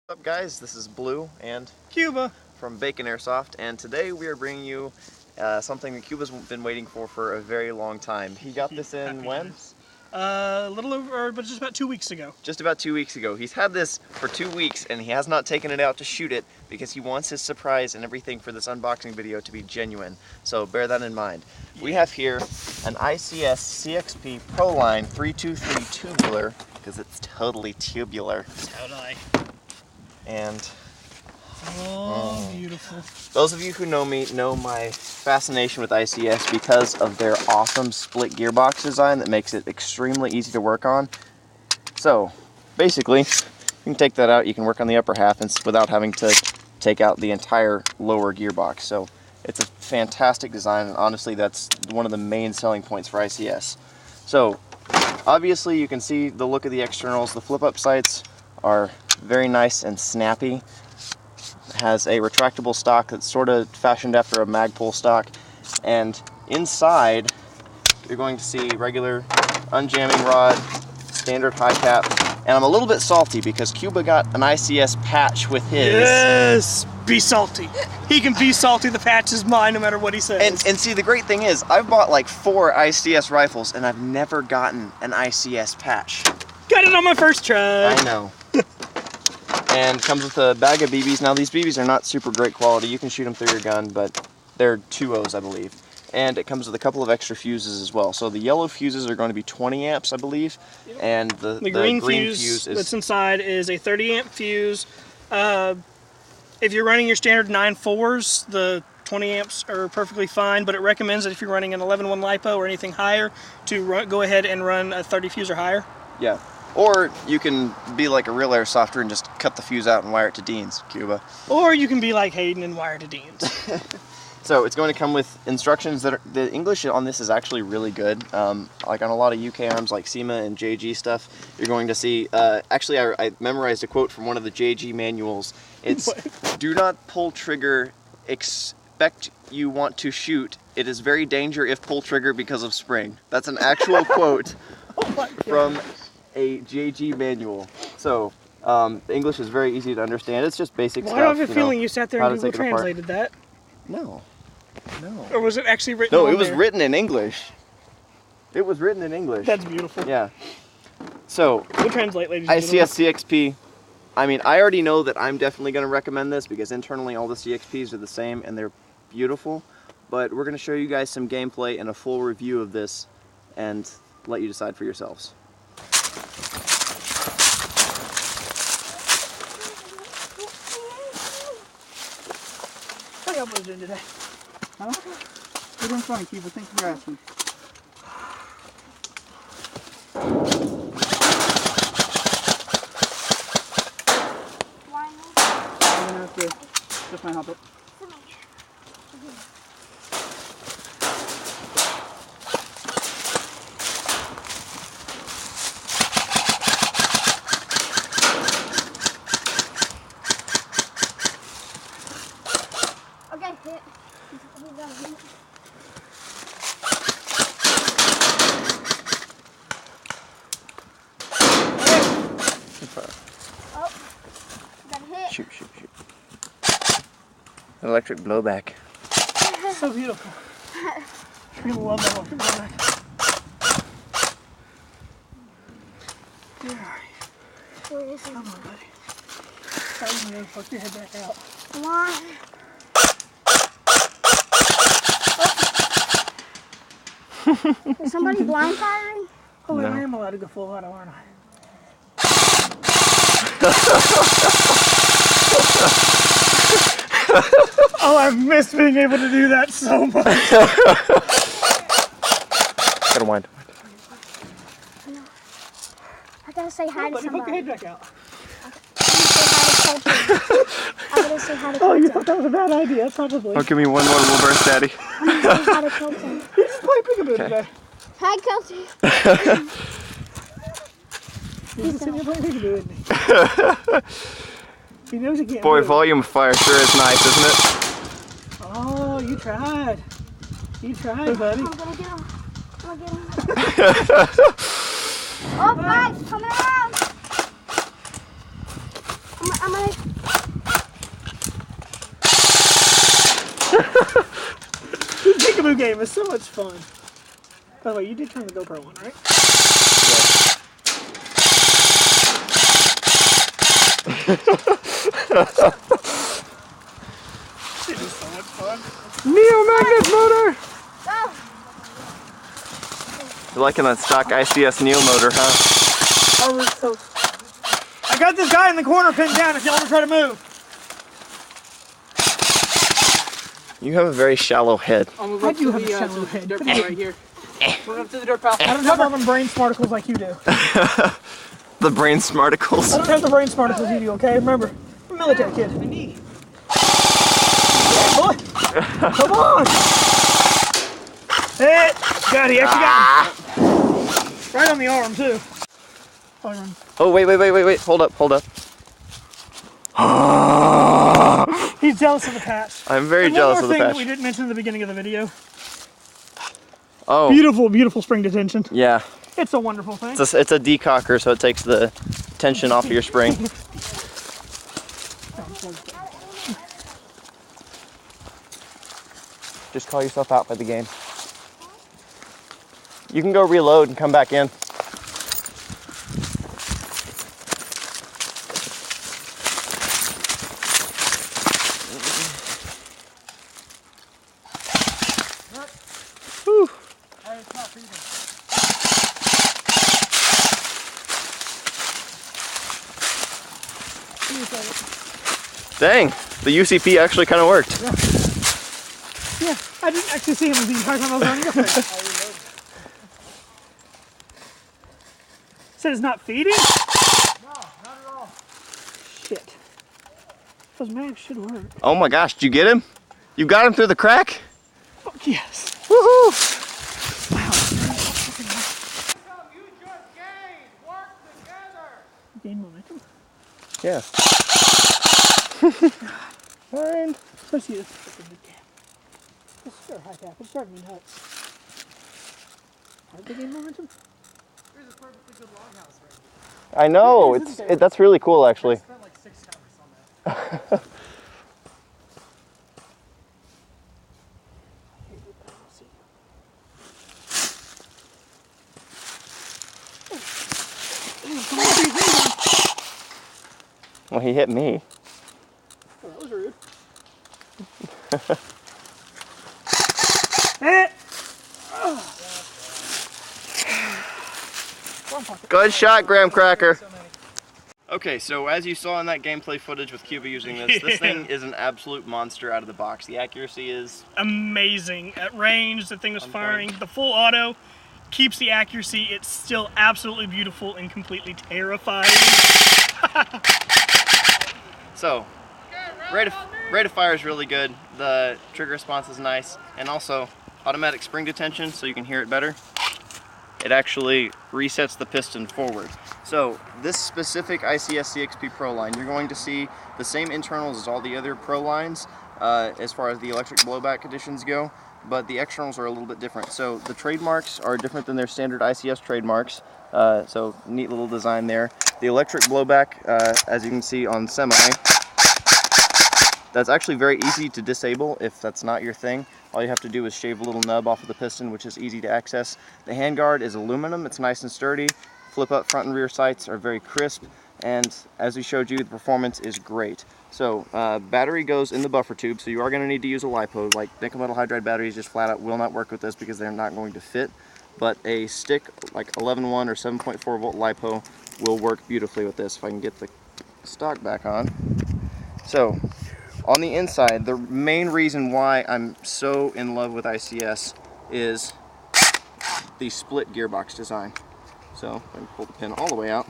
What's up guys, this is Blue and Cuba from Bacon Airsoft, and today we are bringing you something that Cuba's been waiting for a very long time. He got this in when? A little over, but just about 2 weeks ago. Just about 2 weeks ago. He's had this for 2 weeks and he has not taken it out to shoot it because he wants his surprise and everything for this unboxing video to be genuine. So bear that in mind. We have here an ICS CXP Proline 323 tubular, because it's totally tubular. Totally. And beautiful. those of you who know me know my fascination with ICS because of their awesome split gearbox design that makes it extremely easy to work on. So basically, you can take that out, you can work on the upper half without having to take out the entire lower gearbox. So it's a fantastic design, and honestly that's one of the main selling points for ICS. So obviously you can see the look of the externals. The flip up sights are very nice and snappy. It has a retractable stock that's sort of fashioned after a Magpul stock, and inside you're going to see regular unjamming rod, standard high cap, and I'm a little bit salty because Cuba got an ICS patch with his. Yes! Be salty. He can be salty. The patch is mine no matter what he says. And see, the great thing is, I've bought like 4 ICS rifles and I've never gotten an ICS patch. Got it on my first try. I know. And comes with a bag of BBs. Now these BBs are not super great quality. You can shoot them through your gun, but they're 2.0s, I believe. And it comes with a couple of extra fuses as well. So the yellow fuses are going to be 20 amps, I believe. Yep. And the green fuse that's inside is a 30 amp fuse. If you're running your standard 9.4s, the 20 amps are perfectly fine, but it recommends that if you're running an 11.1 LiPo or anything higher, to go ahead and run a 30 fuse or higher. Yeah. Or you can be like a real airsofter and just cut the fuse out and wire it to Dean's, Cuba. Or you can be like Hayden and wire to Dean's. So it's going to come with instructions that the English on this is actually really good. Like on a lot of UK arms like SEMA and JG stuff, you're going to see, actually I memorized a quote from one of the JG manuals. It's, "Do not pull trigger, expect you want to shoot. It is very danger if pull trigger because of spring." That's an actual quote from a JG manual. So the English is very easy to understand. It's just basic stuff. I don't have a feeling you sat there and Google translated that. No. No. Or was it actually written? No, it was written in English. It was written in English. That's beautiful. Yeah. So we'll translate, ladies and gentlemen. ICS CXP. I mean, I already know that I'm definitely going to recommend this because internally all the CXPs are the same and they're beautiful. But we're going to show you guys some gameplay and a full review of this and let you decide for yourselves. How y'all boys doing today? Huh? We're doing fine, Cuba. Thanks for asking. I'm gonna have to just my hop up. Shoot, shoot, shoot. Electric blowback. So beautiful. People love that electric blowback. Where are you? Where is he? Come on, buddy. I'm gonna fuck your head back out. Come on. Oh. Is somebody blind firing? Oh, wait, No. I am allowed to go full auto, aren't I? Oh, I miss being able to do that so much. Gotta wind. I gotta say hi to somebody. Put your head back out. I'm gonna say hi to Colton. Oh, you thought that was a bad idea, probably. Oh, give me one more little burst, Daddy. I'm gonna say hi to Colton. He's just playing peekaboo today. Hi, Colton. He's just sitting here playing peekaboo, isn't he? He knows he can't Boy, move. volume of fire sure is nice, isn't it? Oh, you tried. You tried, buddy. I'm gonna get him. I'm gonna get him. Oh, guys, coming around. I'm gonna game is so much fun. By the way, you did turn the GoPro on, right? It is so much fun. Neo magnet motor! You're liking that stock ICS Neo motor, huh? I got this guy in the corner pinned down if y'all want to try to move. You have a very shallow head. I'm gonna I go do to have a shallow head. dirt pile right here. Run up to the dirt pile. I don't have all them brain smarticles like you do. The brain smarticles. I don't have the brain smarticles you do, okay? Remember, I'm a military kid. Yeah, boy. Come on. Hey, got it. He actually got me. Right on the arm, too. Oh, wait. Hold up. He's jealous of the patch. I'm very and jealous of the one more thing patch. that we didn't mention at the beginning of the video. Oh. Beautiful, beautiful spring detention. Yeah. It's a wonderful thing. It's a decocker, so it takes the tension off of your spring. Just call yourself out for the game. You can go reload and come back in. Whew. Dang, the UCP actually kind of worked. Yeah, I didn't actually see him the entire time I was running up there. Said it's not feeding? No, not at all. Shit. Those mags should work. Oh my gosh, did you get him? You got him through the crack? Fuck yes. Woohoo! You just gained. Work together. Gain momentum. Yeah. Fine. Especially this fucking cap. This is a high cap. It's driving me nuts. Hard to gain momentum? There's a perfectly good longhouse right here. I know, that's really cool actually. I spent like 6 hours on that. Well, he hit me. Oh, that was rude. Eh! Good shot, Graham Cracker. Okay, so as you saw in that gameplay footage with Cuba using this thing is an absolute monster out of the box. The accuracy is Amazing. At range, the thing was firing. The full auto keeps the accuracy. It's still absolutely beautiful and completely terrifying. so rate of fire is really good. The trigger response is nice, and also automatic spring detention, so you can hear it better. It actually resets the piston forward. So this specific ICS CXP Proline, you're going to see the same internals as all the other Prolines as far as the electric blowback conditions go, but the externals are a little bit different. So the trademarks are different than their standard ICS trademarks, so neat little design there. The electric blowback, as you can see on semi, that's actually very easy to disable if that's not your thing. All you have to do is shave a little nub off of the piston, which is easy to access. The handguard is aluminum, it's nice and sturdy. Flip up front and rear sights are very crisp, and as we showed you, the performance is great. So battery goes in the buffer tube, so you are going to need to use a LiPo. Like nickel metal hydride batteries just flat out will not work with this because they're not going to fit, but a stick like 11.1 or 7.4 volt LiPo will work beautifully with this. If I can get the stock back on. So on the inside, the main reason why I'm so in love with ICS is the split gearbox design. So let me pull the pin all the way out.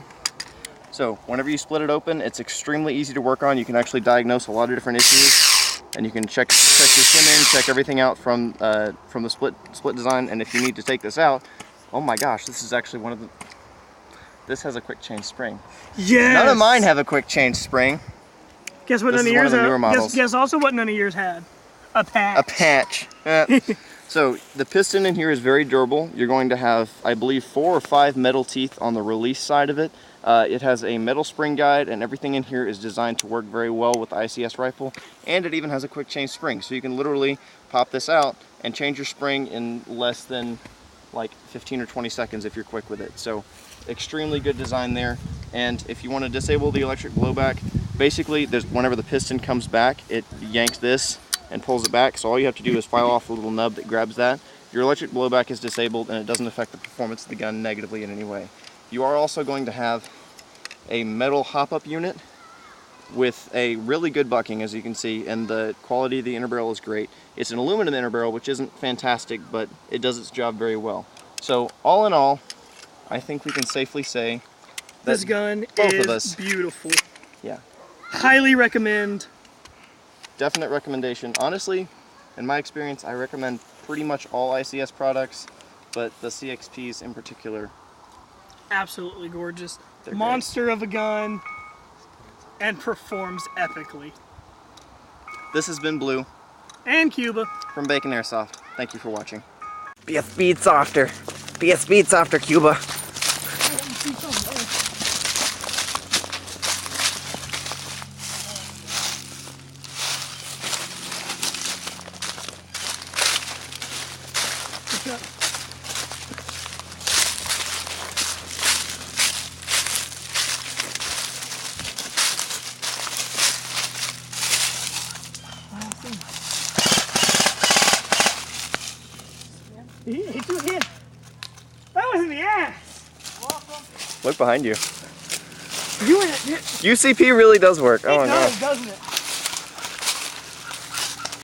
So whenever you split it open, it's extremely easy to work on. You can actually diagnose a lot of different issues, and you can check your shim in, check everything out from the split design. And if you need to take this out, oh my gosh, this is actually one of the. This has a quick change spring. Yes. None of mine have a quick change spring. Guess what This none is of one yours of the had? newer models. Guess also what none of yours had? A patch. A patch. So the piston in here is very durable. You're going to have, I believe, 4 or 5 metal teeth on the release side of it. It has a metal spring guide, and everything in here is designed to work very well with the ICS rifle. And it even has a quick change spring, so you can literally pop this out, and change your spring in less than like 15 or 20 seconds if you're quick with it. So extremely good design there. And if you want to disable the electric blowback, basically whenever the piston comes back, it yanks this and pulls it back. So all you have to do is file off the little nub that grabs that. Your electric blowback is disabled and it doesn't affect the performance of the gun negatively in any way. You are also going to have a metal hop-up unit with a really good bucking, as you can see, and the quality of the inner barrel is great. It's an aluminum inner barrel, which isn't fantastic, but it does its job very well. So all in all, I think we can safely say that this gun is beautiful. Yeah. Highly recommend. Definite recommendation. Honestly, in my experience, I recommend pretty much all ICS products, but the CXPs in particular. Absolutely gorgeous. They're monster great. Of a gun, and performs epically. This has been Blue. And Cuba. From Bacon Airsoft. Thank you for watching. Be a speed softer. Be a speed softer, Cuba. He hit you again. That was in the ass. Look behind you. You UCP really does work. Oh my god. Doesn't it?